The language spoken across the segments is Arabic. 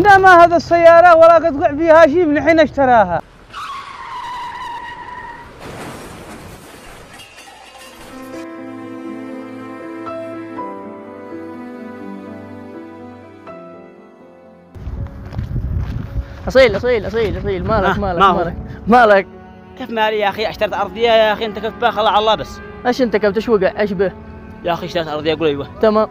أنا ما هذا السيارة ولا قد وقع فيها شيء من حين اشتراها. أصيل مالك كيف مالي يا أخي؟ اشتريت أرضية يا أخي، أنت كيف باخذ على الله بس. ايش انت كيف تشوق ايش به؟ يا أخي اشتريت أرضية، قول أيوه. تمام.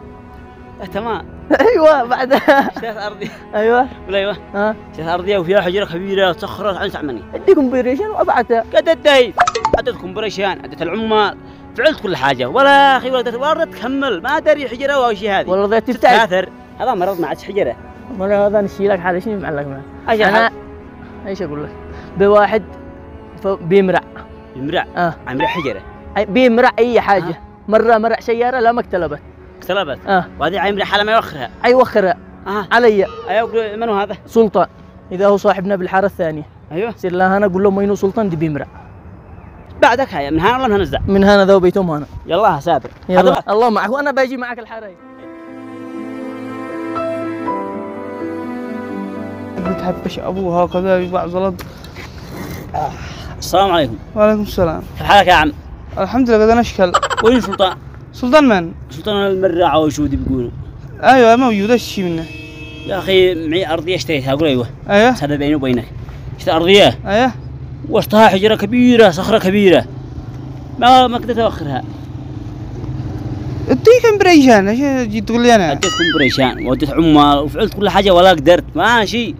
تمام. ايوه بعدها اشتريت أرضية. ايوه قول أيوه. ها اشتريت أرضية وفيها حجرة كبيرة وتصخرة عن تعمني. اديكم بيريشن وابعتها. قد اديت، عدت كومبريشن، عدت العمال، فعلت كل حاجة، ولا أخي ولا رضيت تكمل، ما أدري حجرة ولا شيء هذه. والله رضيت تفتح. تكاثر، هذا مرض ما عادش حجرة. والله هذا نشيلك حالي شنو معلق معه؟ أنا ايش اقول لك؟ بواحد بيمرع. عامل حجرة. بيمرع اي حاجة. مرة سيارة لا ما اقتلبت. وهذه عامل حالة ما يوخرها. يوخرها. علي. ايوه من هو هذا؟ سلطان. اذا هو صاحبنا بالحارة الثانية. ايوه. سير لها انا اقول له مينو سلطان دي بيمرع. بعدك هيا من هنا ولا من هنا؟ من هنا ذا وبيتهم هنا. يلا سافر. يلا الله معك وانا باجي معك الحارة. بتحبش ابوها كذا يباع زلط. السلام عليكم. وعليكم السلام. كيف حالك يا عم؟ الحمد لله. قد نشكل. وين سلطان؟ سلطان من؟ سلطان المراعة وشودي بيقولوا. ايوه موجود. ايش شي منه؟ يا اخي معي ارضية اشتريتها. قول ايوه. ايوه. هذا بيني وبينك. اشتريت ارضية. ايوه. وسطها حجرة كبيرة، صخرة كبيرة. ما قدرت اوخرها. اديك كمبريشان، ايش جيت تقول لي انا؟ اديت كمبريشان واديت عمال وفعلت كل حاجة ولا قدرت، ماشي.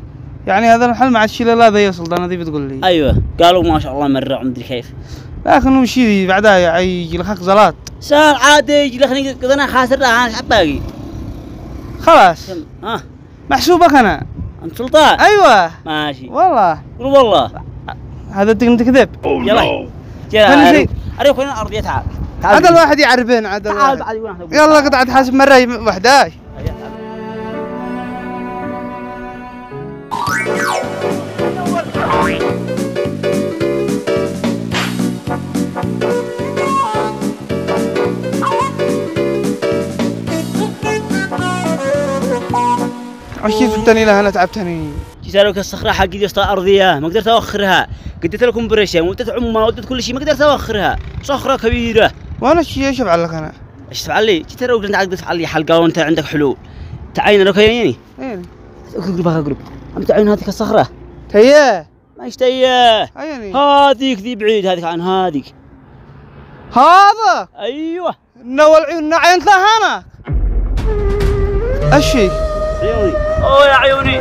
يعني هذا المحل ما عاد شي لا ذا يا سلطان هذي بتقول لي. ايوه قالوا ما شاء الله مرة ومدري كيف. لكن وش ذي بعدها يجي لك زلات. سهل عادي يجي لك انا خاسر انا باقي. خلاص. محسوبك انا. انت سلطان؟ ايوه. ماشي. والله. قول والله. هذا انت كذب. يلا. اريك وين الارضية؟ تعال. هذا الواحد يعرفين عاد. تعال بعد يلا قطعة حاسب مرة 11. عشان فهمتني لها انا تعبتني. جيت الصخرة حقي يا اسطى أرضية ما قدرت أوخرها، قدرت لكم بريشن وديت عمال وديت كل شيء ما قدرت أوخرها، صخرة كبيرة. وانا ايش افعل لك انا؟ ايش تفعل لي؟ جيت لو قلت عقدت تفعل لي حلقة وانت عندك حلول. تعين لو كيني. ايه. اقرب. أم تعين هذيك الصخرة. تيه. ما ايش تيه؟ عيني. هذيك ذي بعيد هذيك عن هذيك. هذا؟ ايوه. نول عيون عينت لها انا. ايش فيك؟ عيوني. اوه يا عيوني.